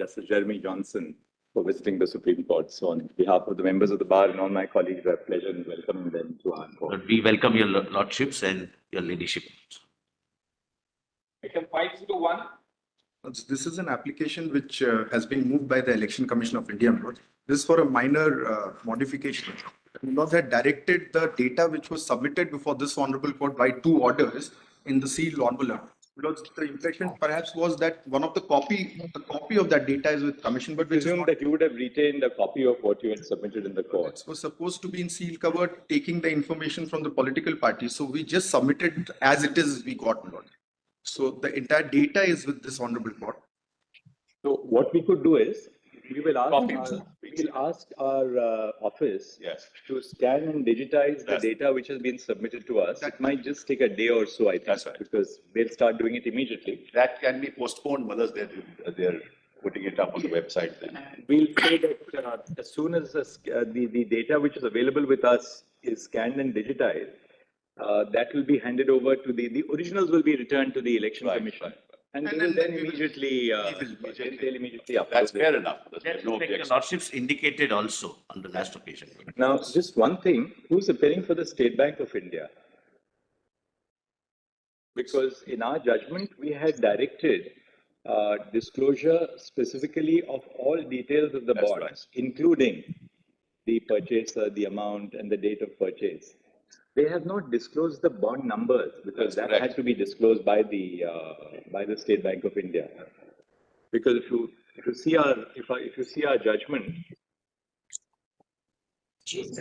Justice Jeremy Johnson for visiting the Supreme Court. So on behalf of the members of the bar and all my colleagues, I have pleasure in welcoming them to our court. We welcome your lordships and your ladyship. Item 501. This is an application which has been moved by the Election Commission of India. This is for a minor modification. Lord had directed the data which was submitted before this honorable court by 2 orders in the sealed envelope. Because the impression perhaps was that one of the copy of that data is with commission, but which presume that you would have retained a copy of what you had submitted in the court. It was supposed to be in sealed cover, taking the information from the political party. So we just submitted as it is. We got Lord. So the entire data is with this honorable court. So what we could do is we will ask our office to scan and digitize the data which has been submitted to us. That might just take a day or so, I think. That's right. Because they'll start doing it immediately. That can be postponed whether they're putting it up on the website then. We'll say that as soon as the data which is available with us is scanned and digitized, that will be handed over to the originals will be returned to the Election Commission. Right. And they will then immediately, they'll immediately upload That's it. fair enough. There's That's no like the objection. lordships indicated also on the last occasion. Now, just one thing, who's appearing for the State Bank of India? Because in our judgment, we had directed disclosure specifically of all details of the That's bonds, right. including the purchaser, the amount, and the date of purchase. They have not disclosed the bond numbers because That's that correct. had to be disclosed by the State Bank of India. Because if you see our judgment, Chip's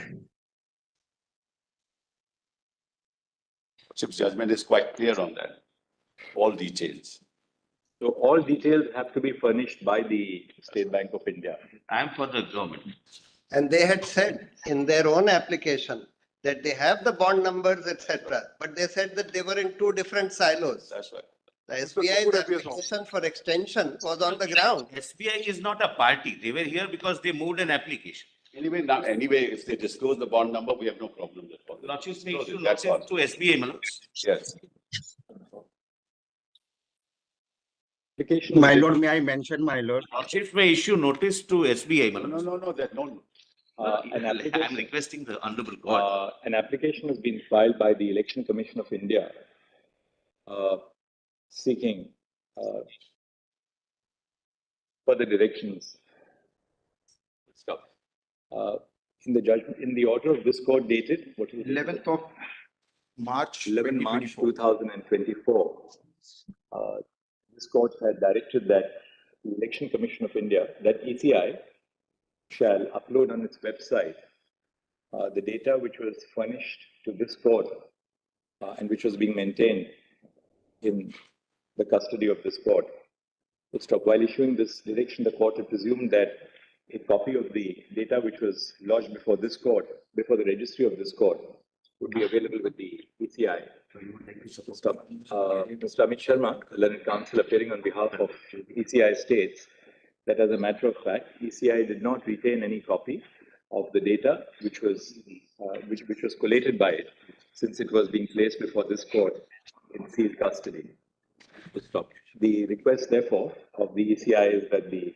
judgment is quite clear on that. All details. so all details have to be furnished by the State Bank of India. I am for the government. And they had said in their own application that they have the bond numbers, etc. But they said that they were in 2 different silos. That's right. The SBI's application for extension was on the ground. SBI is not a party. They were here because they moved an application. Anyway, if they disclose the bond number, we have no problem with that. Lordships may issue That's notice to all. SBI, my lords. Yes. Application My lord, may I mention, my lord? Lordships may issue notice to SBI, my lords. No, there's no. I'm requesting the honorable court. An application has been filed by the Election Commission of India seeking further directions. In the judgment, in the order of this court dated, what is it? 11th of March. 11 March 2024. 2024. This court had directed that the Election Commission of India, that ECI, shall upload on its website the data which was furnished to this court and which was being maintained in the custody of this court. While issuing this direction, the court had presumed that a copy of the data which was lodged before this court, before the registry of this court, would be available with the ECI. Mr. Amit Sharma, learned counsel appearing on behalf of ECI states that as a matter of fact, ECI did not retain any copy of the data which was collated by it, since it was being placed before this court in sealed custody. The request, therefore, of the ECI is that the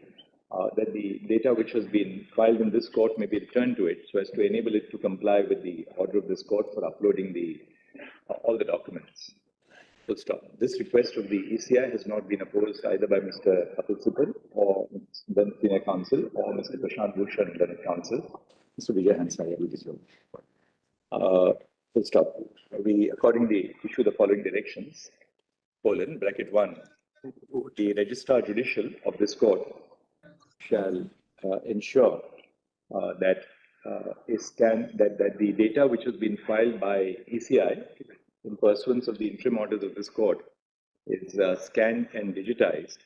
data which has been filed in this court may be returned to it, so as to enable it to comply with the order of this court for uploading all the documents. This request of the ECI has not been opposed either by Mr. Atul Sipal or then senior counsel or Mr. Prashant Bhushan, then counsel. Mr. Vijay Hansaya will be We accordingly issue the following directions: (1) the Registrar Judicial of this court shall ensure that the data which has been filed by ECI in pursuance of the interim orders of this court is scanned and digitized.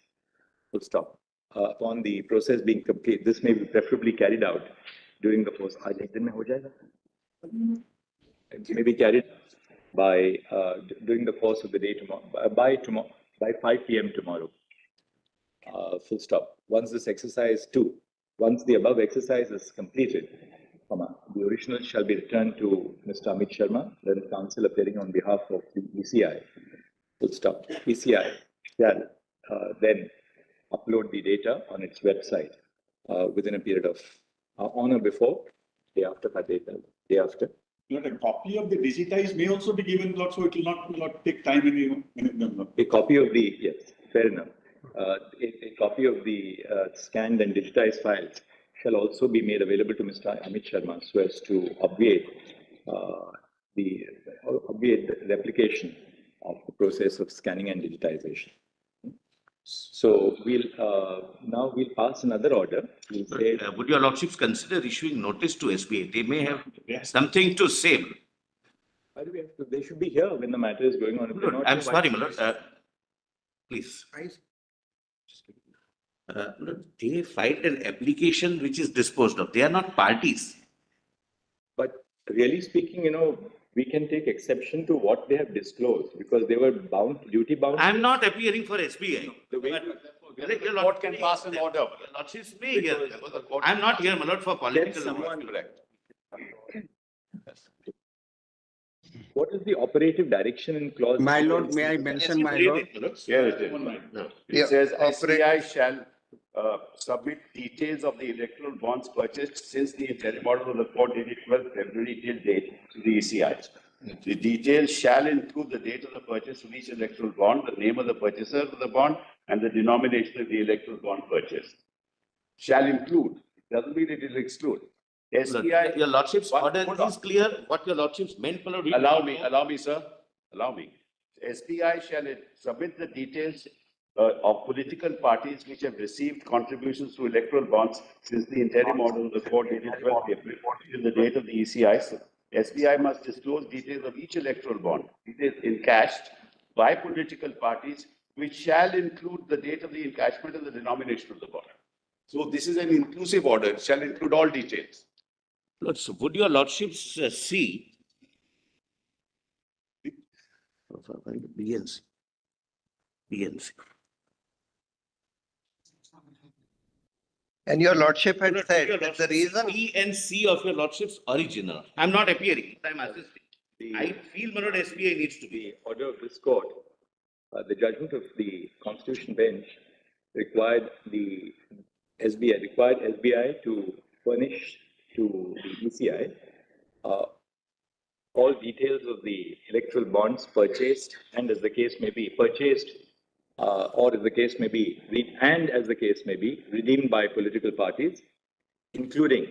Upon the process being complete, this may be preferably carried out during the course. It may be carried by during the course of the day tomorrow, by 5 p.m. tomorrow. Once the above exercise is completed, the original shall be returned to Mr. Amit Sharma, then counsel appearing on behalf of the ECI. ECI shall then upload the data on its website within a period of on or before, day after, day after. A copy of the digitized may also be given, Lord, so it will not take time in A copy of the, yes, fair enough. A copy of the scanned and digitized files shall also be made available to Mr. Amit Sharma so as to obviate the replication of the process of scanning and digitization. So now we'll pass another order. We'll say, Would your lordships consider issuing notice to SBI? They may have something to say. why do we have to? They should be here when the matter is going on. If they're not I'm here, why- sorry, my lord. Please. They filed an application which is disposed of. They are not parties. But really speaking, we can take exception to what they have disclosed because they were duty bound. I'm not appearing for SBI. The way Your court can pass an order. Your lordships may hear. I'm not here, my lord, for political. What is the operative direction in clause? My lord, may I mention, my lord? Here it is. Yeah, It says operate- SBI shall submit details of the electoral bonds purchased since the interim model of the court dated 12th February till date to the ECI. The details shall include the date of the purchase of each electoral bond, the name of the purchaser of the bond, and the denomination of the electoral bond purchase. Shall include, doesn't mean it will exclude. SBI. Your lordship's order Hold on. is clear. What your lordships meant, my lord. Allow me, sir. Allow me. SBI shall submit the details of political parties which have received contributions to electoral bonds since the interim order of the court dated 12th April till the date of the ECI. SBI must disclose details of each electoral bond, details encashed by political parties, which shall include the date of the encashment and the denomination of the bond. So this is an inclusive order. It shall include all details. Lord, so would your lordships see? BNC. BNC. And your lordship had Your said that the lordships, reason, B and C of your lordship's original. I'm not appearing, I'm assisting. I feel, my lord, SBI needs to be. The order of this court, the judgment of the Constitution bench required SBI to furnish to the ECI all details of the electoral bonds purchased and as the case may be purchased or as the case may be redeemed by political parties, including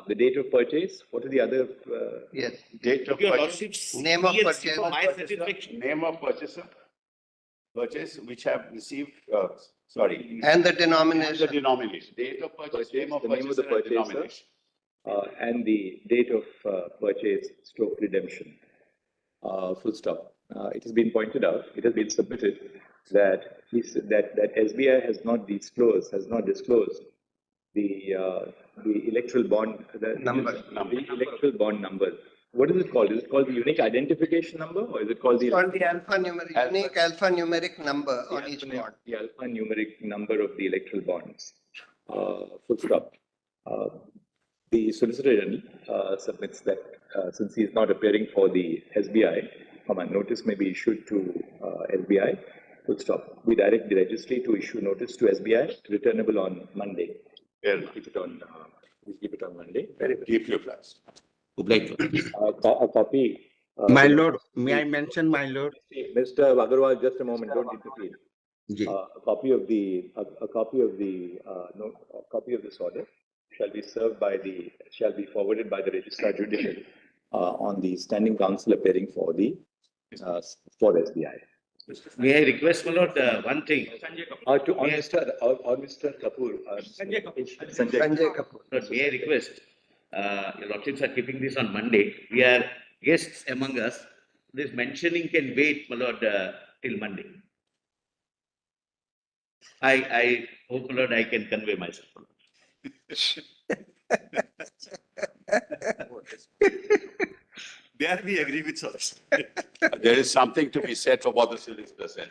the date of purchase. What are the other? yes, Date of Your purchase. lordships. Name of B and C purchase. for my satisfaction. Name of purchaser, which have received, and the the denomination. denomination, date of purchase, name of the name of the purchaser and purchaser. denomination. And the date of purchase stroke redemption. Full stop. It has been pointed out, it has been submitted that SBI has not disclosed the electoral bond Number. The electoral bond number. What is it called? Is it called the unique identification number or is it called the It's called the unique alphanumeric number on each bond. The alphanumeric number of the electoral bonds? Full stop. The Solicitor General submits that since he is not appearing for the SBI, a notice may be issued to SBI. Full stop. We direct the registry to issue notice to SBI, returnable on Monday. Fair Keep it on. We keep it on Monday. Keep your plans. A copy. My lord, may I mention, my lord? Mr. Agarwal, just a moment. Don't interfere. Ji. A copy of this order shall be forwarded by the Registrar Judicial on the Standing Counsel appearing for SBI. May I request, my lord, one thing? On Mr. Kapoor. Sanjay Kapoor. Lord, may I request, your lordships are keeping this on Monday. We are guests among us. This mentioning can wait, my lord, till Monday. I hope, my lord, I can convey myself. There we agree with us. There is something to be said for what the solicitor said.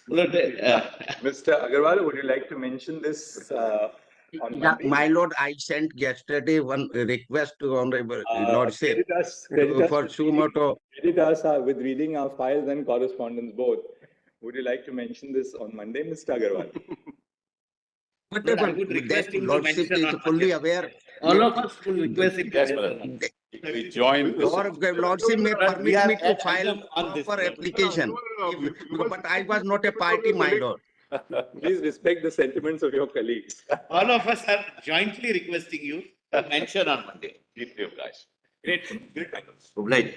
Lord, Mr. Agarwal, would you like to mention this on Yeah, Monday? my lord, I sent yesterday one request to honorable lordship Credit us for suo motu. Credit us with reading our files and correspondence both. Would you like to mention this on Monday, Mr. Agarwal? But But I would request that him to lordship mention is on fully Monday. aware. All of us will request him. to Yes, mention madam. on Monday. We join this. Your lordship may But we permit are me to at file item on this, proper Lord. application. But I was not a party, my lord. Please respect the sentiments of your colleagues. All of us are jointly requesting you to mention on Monday. Keep you guys. Great. Great. Obliged.